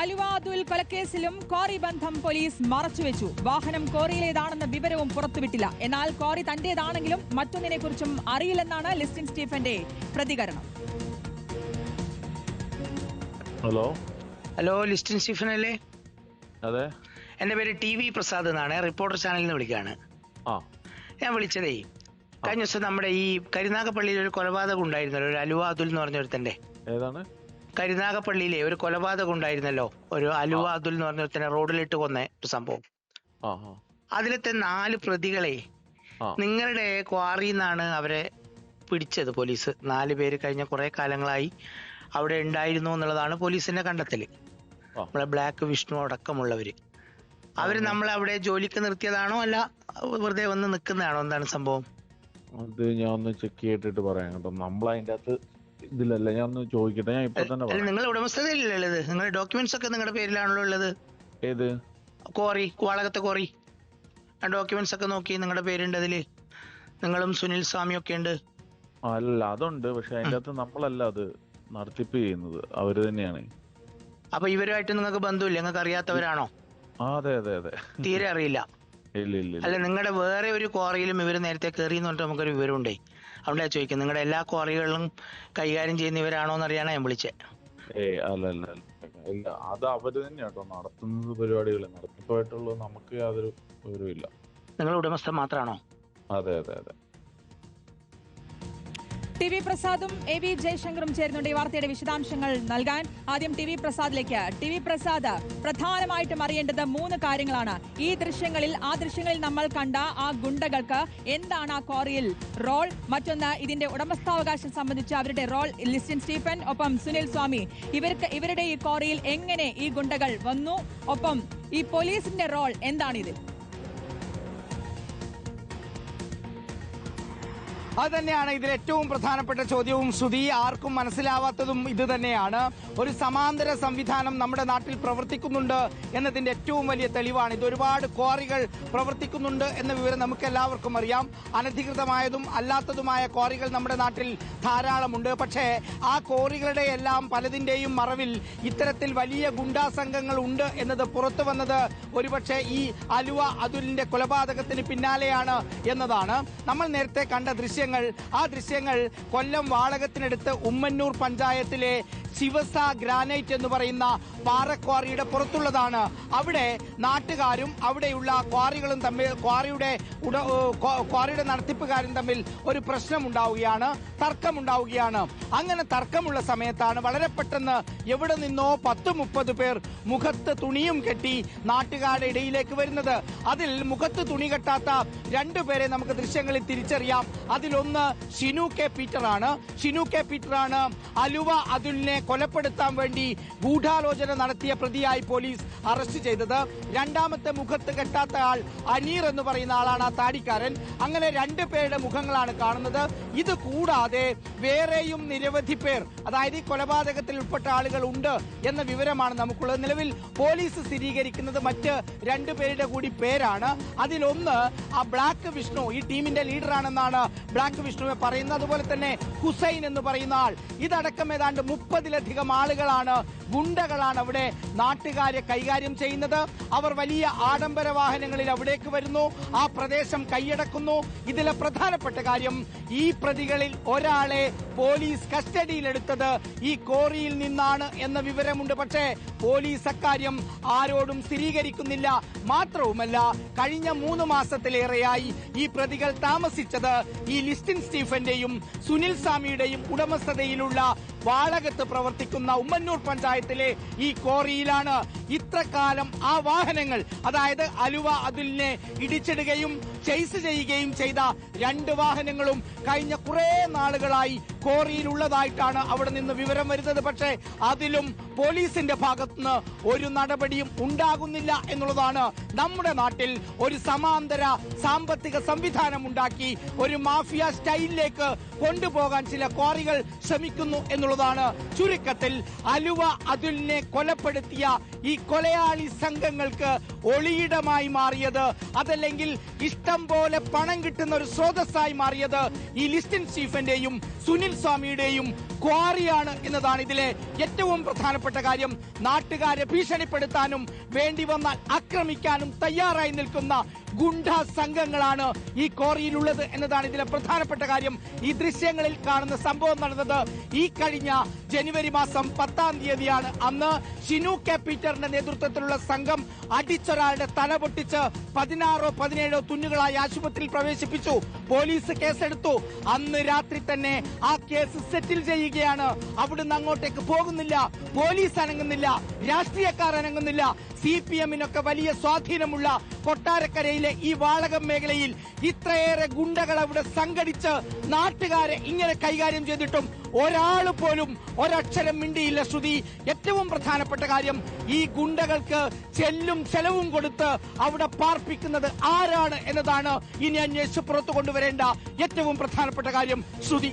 അലുവ Atul കൊലക്കേസിലും quarry ബന്ധം police മറച്ചുവെച്ചു. വാഹനം ക്വാറിയിലേതാണെന്ന വിവരവും പുറത്തുവിട്ടില്ല. എന്നാൽ ക്വാറി തന്റേതാണെങ്കിലും മറ്റൊന്നിനെ കുറിച്ചും അറിയില്ലെന്നാണ് ലിസ്റ്റിൻ സ്റ്റീഫന്റെ പ്രതികരണം. ഹലോ, ലിസ്റ്റിൻ സ്റ്റീഫൻ അല്ലേ? അതെ, എന്റെ പേര് ടി വി പ്രസാദ് എന്നാണ്. റിപ്പോർട്ടർ ചാനലിൽ നിന്ന് വിളിക്കുകയാണ്. ഞാൻ വിളിച്ചതേ, കഴിഞ്ഞ ദിവസം നമ്മുടെ ഈ കരുനാഗപ്പള്ളിയിൽ ഒരു കൊലപാതകം ഉണ്ടായിരുന്നല്ലോ, ഒരു അലുവ അതുൽ എന്ന് പറഞ്ഞൊരുത്തന്റെ. ഏതാണ്? കരുനാഗപ്പള്ളിയിലെ ഒരു കൊലപാതകം ഉണ്ടായിരുന്നല്ലോ, ഒരു അലുവ അതുൽ എന്ന് പറഞ്ഞൊരുത്തനെ റോഡിലിട്ട് കൊന്ന ഒരു സംഭവം. അതിലത്തെ 4 പ്രതികളെ നിങ്ങളുടെ ക്വാറിയിൽ നിന്നാണ് അവരെ പിടിച്ചത് പോലീസ്. 4 പേര് കഴിഞ്ഞ കുറെ കാലങ്ങളായി അവിടെ ഉണ്ടായിരുന്നു എന്നുള്ളതാണ് പോലീസിന്റെ കണ്ടെത്തല്. നമ്മളെ ബ്ലാക്ക് വിഷ്ണു അടക്കമുള്ളവര്. അവര് നമ്മളവിടെ ജോലിക്ക് നിർത്തിയതാണോ അല്ല വെറുതെ വന്ന് നിൽക്കുന്നതാണോ? എന്താണ് സംഭവം? അത് ഞാൻ ഒന്ന് ചെക്ക് ചെയ്തിട്ട് പറയാം കേട്ടോ. നമ്മളതിന്റെ അകത്ത് ഇതിലല്ല, ഞാൻ ഒന്ന് ചോദിക്കട്ടെ. ഞാൻ ഇപ്പൊ തന്നെ പറയാം. നിങ്ങൾ ഉടമസ്ഥതയിലല്ലേ ഉള്ളത്? നിങ്ങളുടെ ഡോക്യുമെന്റ്സ് ഒക്കെ നിങ്ങളുടെ പേരിലാണല്ലോ ഉള്ളത്. ഏത് ക്വാറി? വാളകത്തെ ക്വാറി. ആ ഡോക്യുമെന്റ്സ് ഒക്കെ നോക്കി നിങ്ങളുടെ പേരുണ്ട് അതില്. നിങ്ങളും സുനിൽ സ്വാമിയും ഒക്കെ ഉണ്ട്. അല്ല, അതുണ്ട്. പക്ഷെ അതിന്റെ അകത്ത് നമ്മളല്ല അത് നടത്തിപ്പ് ചെയ്യുന്നത്, അവര് തന്നെയാണ്. അപ്പൊ ഇവരുമായിട്ട് നിങ്ങൾക്ക് ബന്ധമില്ല? നിങ്ങൾക്ക് അറിയാത്തവരാണോ? അതെ അതെ അതെ, തീരെ അറിയില്ല. അല്ല, നിങ്ങളുടെ വേറെ ഒരു ക്വാറിയിലും ഇവർ നേരത്തെ കയറി എന്ന് പറഞ്ഞിട്ട് നമുക്കൊരു വിവരമുണ്ടേ. അതുകൊണ്ടാ ചോദിക്കുന്നത്, നിങ്ങളുടെ എല്ലാ ക്വാറികളിലും കൈകാര്യം ചെയ്യുന്നവരാണോ എന്നറിയാനാ ഞാൻ വിളിച്ചത്. അല്ല അല്ല ഇല്ല, അത് അവര് തന്നെയാട്ടോ നടത്തുന്നത്. പരിപാടികൾ നടത്തിപ്പായിട്ടുള്ളത് നമുക്ക് യാതൊരു വിവരമില്ല. നിങ്ങൾ ഉടമസ്ഥൻ മാത്രമാണോ? അതെ അതെ അതെ. ടി വി പ്രസാദും എ വി ജയശങ്കറും ചേരുന്നുണ്ട് ഈ വാർത്തയുടെ വിശദാംശങ്ങൾ നൽകാൻ. ആദ്യം ടി വി പ്രസാദിലേക്ക്. ടി വി പ്രസാദ്, പ്രധാനമായിട്ടും അറിയേണ്ടത് 3 കാര്യങ്ങളാണ്. ഈ ദൃശ്യങ്ങളിൽ നമ്മൾ കണ്ട ആ ഗുണ്ടകൾക്ക് എന്താണ് ആ ക്വാറിയിൽ റോൾ? മറ്റൊന്ന്, ഇതിന്റെ ഉടമസ്ഥാവകാശം സംബന്ധിച്ച് അവരുടെ റോൾ. ലിസ്റ്റിൻ സ്റ്റീഫൻ ഒപ്പം സുനിൽ സ്വാമി, ഇവരുടെ ഈ ക്വാറിയിൽ എങ്ങനെ ഈ ഗുണ്ടകൾ വന്നു? ഒപ്പം ഈ പോലീസിന്റെ റോൾ എന്താണ് ഇതിൽ? അത് തന്നെയാണ് ഇതിൽ ഏറ്റവും പ്രധാനപ്പെട്ട ചോദ്യവും. ശ്രുതി, ആർക്കും മനസ്സിലാവാത്തതും ഇത് തന്നെയാണ്. ഒരു സമാന്തര സംവിധാനം നമ്മുടെ നാട്ടിൽ പ്രവർത്തിക്കുന്നുണ്ട് എന്നതിന്റെ ഏറ്റവും വലിയ തെളിവാണ് ഇത്. ഒരുപാട് ക്വാറികൾ പ്രവർത്തിക്കുന്നുണ്ട് എന്ന വിവരം നമുക്ക് എല്ലാവർക്കും അറിയാം. അനധികൃതമായതും അല്ലാത്തതുമായ ക്വാറികൾ നമ്മുടെ നാട്ടിൽ ധാരാളമുണ്ട്. പക്ഷേ ആ ക്വാറികളുടെ എല്ലാം പലതിന്റെയും മറവിൽ ഇത്തരത്തിൽ വലിയ ഗുണ്ടാ സംഘങ്ങൾ ഉണ്ട് എന്നത് പുറത്തു വന്നത് ഒരുപക്ഷെ ഈ അലുവ അതുലിന്റെ കൊലപാതകത്തിന് പിന്നാലെയാണ് എന്നതാണ്. നമ്മൾ നേരത്തെ കണ്ട ആ ദൃശ്യങ്ങൾ കൊല്ലം വാളകത്തിനടുത്ത് ഉമ്മന്നൂർ പഞ്ചായത്തിലെ ശിവസ ഗ്രാനൈറ്റ് എന്ന് പറയുന്ന പാറക്വാറിയുടെ പുറത്തുള്ളതാണ്. അവിടെ നാട്ടുകാരും അവിടെയുള്ള ക്വാറികളും തമ്മിൽ, ക്വാറിയുടെ നടത്തിപ്പുകാരും തമ്മിൽ ഒരു പ്രശ്നമുണ്ടാവുകയാണ്, തർക്കമുണ്ടാവുകയാണ്. അങ്ങനെ തർക്കമുള്ള സമയത്താണ് വളരെ പെട്ടെന്ന് എവിടെ നിന്നോ 10-30 പേർ മുഖത്ത് തുണിയും കെട്ടി നാട്ടുകാരുടെ ഇടയിലേക്ക് വരുന്നത്. അതിൽ മുഖത്ത് തുണി കെട്ടാത്ത 2 പേരെ നമുക്ക് ദൃശ്യങ്ങളിൽ തിരിച്ചറിയാം. അതിലൊന്ന് ഷിനു കെ പീറ്ററാണ്. അലുവ അതുലിനെ കൊലപ്പെടുത്താൻ വേണ്ടി ഗൂഢാലോചന നടത്തിയ പ്രതിയായി പോലീസ് അറസ്റ്റ് ചെയ്തത്. രണ്ടാമത്തെ മുഖത്ത് കെട്ടാത്ത ആൾ അനീർ എന്ന് പറയുന്ന ആളാണ്, ആ താടിക്കാരൻ. അങ്ങനെ 2 പേരുടെ മുഖങ്ങളാണ് കാണുന്നത്. ഇത് കൂടാതെ വേറെയും നിരവധി പേർ, അതായത് ഈ കൊലപാതകത്തിൽ ഉൾപ്പെട്ട ആളുകൾ ഉണ്ട് എന്ന വിവരമാണ് നമുക്കുള്ളത്. നിലവിൽ പോലീസ് സ്ഥിരീകരിക്കുന്നത് മറ്റ് 2 പേരുടെ കൂടി പേരാണ്. അതിലൊന്ന് ആ ബ്ലാക്ക് വിഷ്ണു, ഈ ടീമിന്റെ ലീഡറാണെന്നാണ് ബ്ലാക്ക് വിഷ്ണുവെ പറയുന്നത്. അതുപോലെ തന്നെ ഹുസൈൻ എന്ന് പറയുന്ന ആൾ. ഇതടക്കം ഏതാണ്ട് 30-ലധികം ആളുകളാണ്, ഗുണ്ടകളാണ് അവിടെ നാട്ടുകാരെ കൈകാര്യം ചെയ്യുന്നത്. അവർ വലിയ ആഡംബര വാഹനങ്ങളിൽ അവിടേക്ക് വരുന്നു, ആ പ്രദേശം കൈയടക്കുന്നു. ഇതിലെ പ്രധാനപ്പെട്ട കാര്യം, ഈ പ്രതികളിൽ ഒരാളെ പോലീസ് കസ്റ്റഡിയിലെടുത്തത് ഈ ക്വാറിയിൽ നിന്നാണ് എന്ന വിവരമുണ്ട്. പക്ഷേ പോലീസ് അക്കാര്യം ആരോടും സ്ഥിരീകരിക്കുന്നില്ല. മാത്രവുമല്ല, കഴിഞ്ഞ 3 മാസത്തിലേറെയായി ഈ പ്രതികൾ താമസിച്ചത് ഈ ലിസ്റ്റിൻ സ്റ്റീഫന്റെയും സുനിൽ സ്വാമിയുടെയും ഉടമസ്ഥതയിലുള്ള വാളകത്ത് പ്രവർത്തിക്കുന്ന ഉമ്മന്നൂർ പഞ്ചായത്തിലെ ഈ ക്വാറിയിലാണ്. ഇത്രകാലം ആ വാഹനങ്ങൾ, അതായത് അലുവ അതുലിനെ ഇടിച്ചിടുകയും ചേസ് ചെയ്യുകയും ചെയ്ത 2 വാഹനങ്ങളും കഴിഞ്ഞ കുറെ നാളുകളായി ക്വാറിയിലുള്ളതായിട്ടാണ് അവിടെ നിന്ന് വിവരം വരുന്നത്. പക്ഷേ അതിലും പോലീസിന്റെ ഭാഗത്തുനിന്ന് ഒരു നടപടിയും ഉണ്ടാകുന്നില്ല എന്നുള്ളതാണ്. നമ്മുടെ നാട്ടിൽ ഒരു സമാന്തര സാമ്പത്തിക സംവിധാനം ഉണ്ടാക്കി ഒരു മാഫിയ സ്റ്റൈലിലേക്ക് കൊണ്ടുപോകാൻ ചില ക്വാറികൾ ശ്രമിക്കുന്നു എന്നുള്ളതാണ്. ചുരുക്കത്തിൽ അലുവ അതുലിനെ കൊലപ്പെടുത്തിയ ഈ കൊലയാളി സംഘങ്ങൾക്ക് ഒളിയിടമായി മാറിയത്, അതല്ലെങ്കിൽ ഇഷ്ടം പോലെ പണം കിട്ടുന്ന ഒരു സ്രോതസ്സായി മാറിയത് ഈ ലിസ്റ്റിൻ സ്റ്റീഫന്റെയും സുനിൽ സുനിൽ സ്വാമിയുടെയും ക്വാറിയാണ് എന്നതാണ് ഇതിലെ ഏറ്റവും പ്രധാനപ്പെട്ട കാര്യം. നാട്ടുകാരെ ഭീഷണിപ്പെടുത്താനും വേണ്ടി വന്നാൽ ആക്രമിക്കാനും തയ്യാറായി നിൽക്കുന്ന ഗുണ്ട സംഘങ്ങളാണ് ഈ ക്വാറിയിലുള്ളത് എന്നതാണ് ഇതിലെ പ്രധാനപ്പെട്ട കാര്യം. ഈ ദൃശ്യങ്ങളിൽ കാണുന്ന സംഭവം നടന്നത് ഈ കഴിഞ്ഞ ജനുവരി മാസം 10-ാം തീയതിയാണ്. അന്ന് ഷിനു കെ പീറ്ററിന്റെ നേതൃത്വത്തിലുള്ള സംഘം അടിച്ചൊരാളുടെ തല പൊട്ടിച്ച് 16-17 തുന്നുകളായി ആശുപത്രിയിൽ പ്രവേശിപ്പിച്ചു. പോലീസ് കേസെടുത്തു. അന്ന് രാത്രി തന്നെ ആ കേസ് സെറ്റിൽ ചെയ്യുകയാണ്. അവിടുന്ന് അങ്ങോട്ടേക്ക് പോകുന്നില്ല, പോലീസ് അനങ്ങുന്നില്ല, രാഷ്ട്രീയക്കാർ അനങ്ങുന്നില്ല. CPM-നൊക്കെ വലിയ സ്വാധീനമുള്ള കൊട്ടാരക്കരയിലെ ഈ വാളകം മേഖലയിൽ ഇത്രയേറെ ഗുണ്ടകൾ അവിടെ സംഘടിച്ച് നാട്ടുകാരെ ഇങ്ങനെ കൈകാര്യം ചെയ്തിട്ടും ഒരാൾ പോലും ഒരക്ഷരം മിണ്ടിയില്ല. ശ്രുതി, ഏറ്റവും പ്രധാനപ്പെട്ട കാര്യം ഈ ഗുണ്ടകൾക്ക് ചെലവും കൊടുത്ത് അവിടെ പാർപ്പിക്കുന്നത് ആരാണ് എന്നതാണ് ഇനി അന്വേഷിച്ച് പുറത്തു കൊണ്ടുവരേണ്ട ഏറ്റവും പ്രധാനപ്പെട്ട കാര്യം. ശ്രുതി.